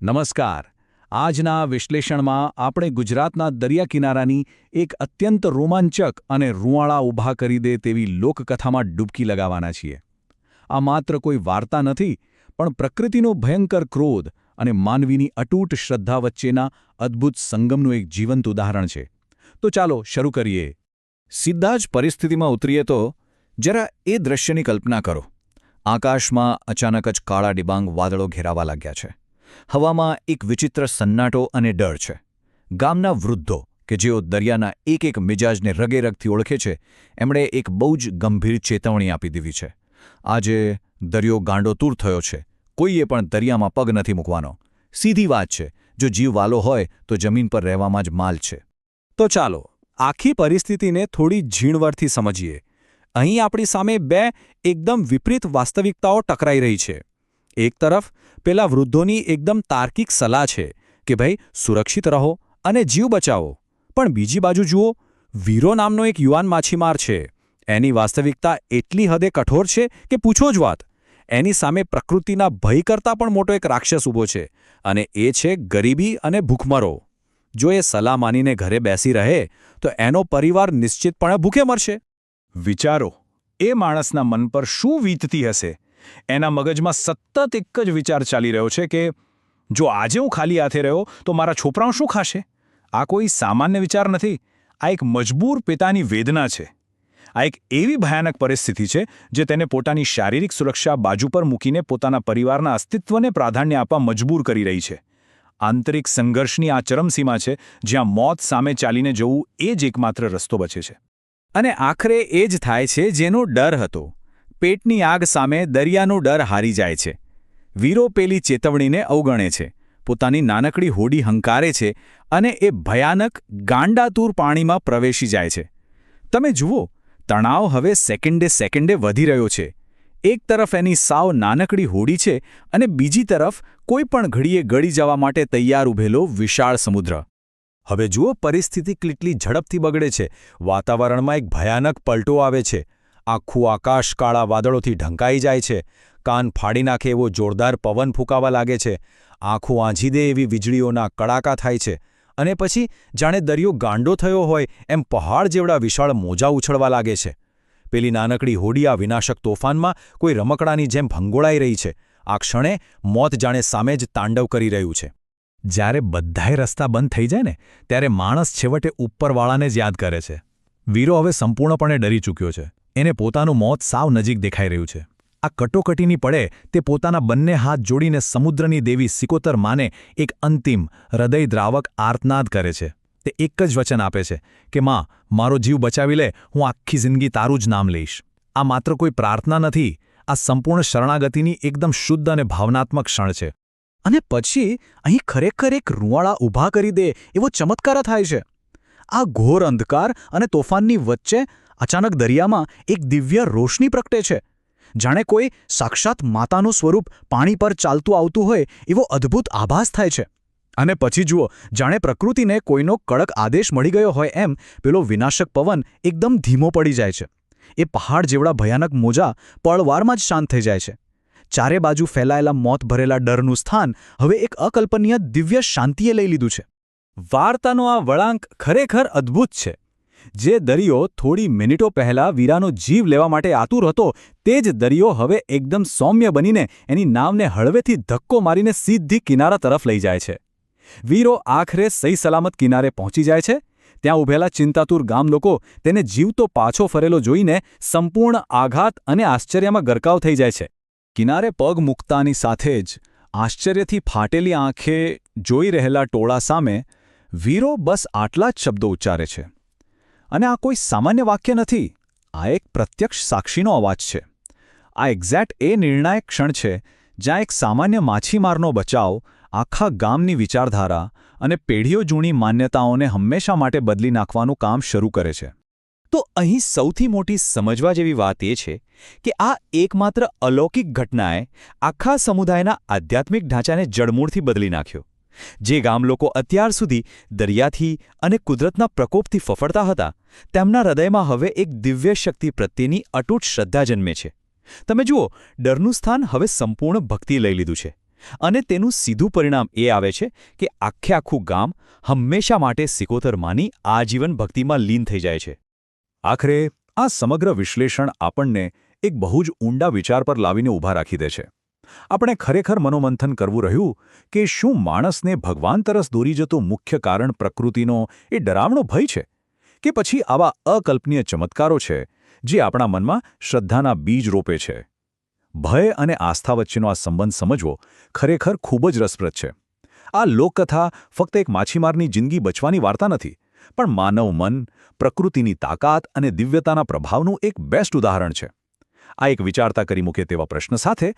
નમસ્કાર. આજના વિશ્લેષણમાં આપણે ગુજરાતના દરિયા કિનારાની એક અત્યંત રોમાંચક અને રૂંવાડા ઊભા કરી દે તેવી લોકકથામાં ડૂબકી લગાવવાના છીએ. આ માત્ર કોઈ વાર્તા નથી, પણ પ્રકૃતિનો ભયંકર ક્રોધ અને માનવીની અતૂટ શ્રદ્ધા વચ્ચેના અદ્ભુત સંગમનું એક જીવંત ઉદાહરણ છે. તો ચાલો શરૂ કરીએ. સીધા જ પરિસ્થિતિમાં ઉતરીએ તો જરા એ દ્રશ્યની કલ્પના કરો. આકાશમાં અચાનક જ કાળા ડિબાંગ વાદળો ઘેરાવા લાગ્યા છે. હવામાં એક વિચિત્ર સન્નાટો અને ડર છે. ગામના વૃદ્ધો કે જેઓ દરિયાના એક એક મિજાજને રગેરગથી ઓળખે છે, એમણે એક બહુ જ ગંભીર ચેતવણી આપી દીધી છે. આજે દરિયો ગાંડોતૂર થયો છે. કોઈએ પણ દરિયામાં પગ નથી મૂકવાનો. સીધી વાત છે, જો જીવ વાલો હોય તો જમીન પર રહેવામાં જ માલ છે. તો ચાલો આખી પરિસ્થિતિને થોડી ઝીણવટથી સમજીએ. અહીં આપણી સામે બે એકદમ વિપરીત વાસ્તવિકતાઓ ટકરાઈ રહી છે. એક તરફ પેલા વૃદ્ધોની એકદમ તાર્કિક સલાહ છે કે ભાઈ સુરક્ષિત રહો અને જીવ બચાવો, પણ બીજી બાજુ જુઓ, વીરો નામનો એક યુવાન માછીમાર છે. એની વાસ્તવિકતા એટલી હદે કઠોર છે કે પૂછો જ વાત. એની સામે પ્રકૃતિના ભય કરતાં પણ મોટો એક રાક્ષસ ઊભો છે, અને એ છે ગરીબી અને ભૂખમરો. જો એ સલાહ માનીને ઘરે બેસી રહે તો એનો પરિવાર નિશ્ચિતપણે ભૂખે મરશે. વિચારો, એ માણસના મન પર શું વીતતી હશે? એના મગજમાં સતત એક જ વિચાર ચાલી રહ્યો છે કે જો આજે હું ખાલી હાથે રહ્યો તો મારા છોકરાઓ શું ખાશે? આ કોઈ સામાન્ય વિચાર નથી. આ એક મજબૂર પિતાની વેદના છે. આ એક એવી ભયાનક પરિસ્થિતિ છે જે તેને પોતાની શારીરિક સુરક્ષા બાજુ પર મૂકીને પોતાના પરિવારના અસ્તિત્વને પ્રાધાન્ય આપવા મજબૂર કરી રહી છે. આંતરિક સંઘર્ષની આ ચરમસીમા છે જ્યાં મોત સામે ચાલીને જવું એ જ એકમાત્ર રસ્તો બચે છે. અને આખરે એ જ થાય છે જેનો ડર હતો. પેટની આગ સામે દરિયાનો ડર હારી જાય છે. વીરો પેલી ચેતવણીને અવગણે છે, પોતાની નાનકડી હોડી હંકારે છે અને એ ભયાનક ગાંડાતૂર પાણીમાં પ્રવેશી જાય છે. તમે જુઓ, તણાવ હવે સેકન્ડે વધી રહ્યો છે. એક તરફ એની સાવ નાનકડી હોડી છે અને બીજી તરફ કોઈ પણ ઘડીએ ગળી જવા માટે તૈયાર ઊભેલો વિશાળ સમુદ્ર. હવે જુઓ, પરિસ્થિતિ કેટલી ઝડપથી બગડે છે. વાતાવરણમાં એક ભયાનક પલટો આવે છે. આખું આકાશ કાળા વાદળોથી ઢંકાઈ જાય છે. કાન ફાડી નાખે એવો જોરદાર પવન ફૂંકાવા લાગે છે. આંખો આંજી દે એવી વીજળીઓના કડાકા થાય છે. અને પછી જાણે દરિયો ગાંડો થયો હોય એમ પહાડ જેવડા વિશાળ મોજા ઉછળવા લાગે છે. પેલી નાનકડી હોડી આ વિનાશક તોફાનમાં કોઈ રમકડાની જેમ ભંગોળાઈ રહી છે. આ ક્ષણે મોત જાણે સામે જ તાંડવ કરી રહ્યું છે. જ્યારે બધાય રસ્તા બંધ થઈ જાય ને, ત્યારે માણસ છેવટે ઉપરવાળાને જ યાદ કરે છે. વીરો હવે સંપૂર્ણપણે ડરી ચૂક્યો છે. એને પોતાનું મોત સાવ નજીક દેખાઈ રહ્યું છે. આ કટોકટીની પડે તે પોતાના બંને હાથ જોડીને સમુદ્રની દેવી સિકોતર માને એક અંતિમ હૃદયદ્રાવક આર્તનાદ કરે છે. તે એક જ વચન આપે છે કે માં, મારો જીવ બચાવી લે, હું આખી જિંદગી તારું જ નામ લઈશ. આ માત્ર કોઈ પ્રાર્થના નથી, આ સંપૂર્ણ શરણાગતિની એકદમ શુદ્ધ અને ભાવનાત્મક ક્ષણ છે. અને પછી અહીં ખરેખર એક રૂંવાડા ઊભા કરી દે એવો ચમત્કાર થાય છે. આ ઘોર અંધકાર અને તોફાનની વચ્ચે અચાનક દરિયામાં એક દિવ્ય રોશની પ્રગટે છે. જાણે કોઈ સાક્ષાત માતાનું સ્વરૂપ પાણી પર ચાલતું આવતું હોય એવો અદ્ભુત આભાસ થાય છે. અને પછી જુઓ, જાણે પ્રકૃતિને કોઈનો કડક આદેશ મળી ગયો હોય એમ પેલો વિનાશક પવન એકદમ ધીમો પડી જાય છે. એ પહાડ જેવડા ભયાનક મોજા પળવારમાં જ શાંત થઈ જાય છે. ચારે બાજુ ફેલાયેલા મોત ભરેલા ડરનું સ્થાન હવે એક અકલ્પનીય દિવ્ય શાંતિએ લઈ લીધું છે. વાર્તાનો આ વળાંક ખરેખર અદ્ભુત છે. જે દરિયો થોડી મિનિટો પહેલાં વીરાનો જીવ લેવા માટે આતુર હતો, તે જ દરિયો હવે એકદમ સૌમ્ય બનીને એની નાવને હળવેથી ધક્કો મારીને સીધી કિનારા તરફ લઈ જાય છે. વીરો આખરે સહી સલામત કિનારે પહોંચી જાય છે. ત્યાં ઊભેલા ચિંતાતુર ગામ લોકો તેને જીવતો પાછો ફરેલો જોઈને સંપૂર્ણ આઘાત અને આશ્ચર્યમાં ગરકાવ થઈ જાય છે. કિનારે પગ મૂકતાની સાથે જ આશ્ચર્યથી ફાટેલી આંખે જોઈ રહેલા ટોળા સામે વીરો બસ આટલા જ શબ્દો ઉચ્ચારે છે. અને આ કોઈ સામાન્ય વાક્ય નથી. આ એક પ્રત્યક્ષ સાક્ષીનો અવાજ છે. આ એક્ઝેક્ટ એ નિર્ણાયક ક્ષણ છે જ્યાં એક સામાન્ય માછીમારનો બચાવ આખા ગામની વિચારધારા અને પેઢીઓ જૂની માન્યતાઓને હંમેશા માટે બદલી નાખવાનું કામ શરૂ કરે છે. તો અહીં સૌથી મોટી સમજવા જેવી વાત એ છે કે આ એકમાત્ર અલૌકિક ઘટનાએ આખા સમુદાયના આધ્યાત્મિક ઢાંચાને જડમૂળથી બદલી નાખ્યો. જે ગામ લોકો અત્યાર સુધી દરિયાથી અને કુદરતના પ્રકોપથી ફફડતા હતા, તેમના હૃદયમાં હવે એક દિવ્ય શક્તિ પ્રત્યેની અતૂટ શ્રદ્ધા જન્મે છે. તમે જુઓ, ડરનું સ્થાન હવે સંપૂર્ણ ભક્તિ લઈ લીધું છે. અને તેનું સીધું પરિણામ એ આવે છે કે આખું ગામ હંમેશા માટે સિકોતર માની આજીવન ભક્તિમાં લીન થઈ જાય છે. આખરે આ સમગ્ર વિશ્લેષણ આપણને એક બહુ જ ઊંડા વિચાર પર લાવીને ઊભા રાખી દે છે. આપણે ખરેખર મનોમંથન કરવું રહ્યું કે શું માણસને ભગવાન તરફ દોરી જતું મુખ્ય કારણ પ્રકૃતિનો એ ડરામણો ભય છે, કે પછી આવા અકલ્પનીય ચમત્કારો છે જે આપણા મનમાં શ્રદ્ધાના બીજ રોપે છે? ભય અને આસ્થા વચ્ચેનો આ સંબંધ સમજવો ખરેખર ખૂબ જ રસપ્રદ છે. આ લોકકથા ફક્ત એક માછીમારની જિંદગી બચવાની વાર્તા નથી, પણ માનવ મન, પ્રકૃતિની તાકાત અને દિવ્યતાના પ્રભાવનું એક બેસ્ટ ઉદાહરણ છે. આ એક વિચારતા કરી મૂકે તેવા પ્રશ્ન સાથે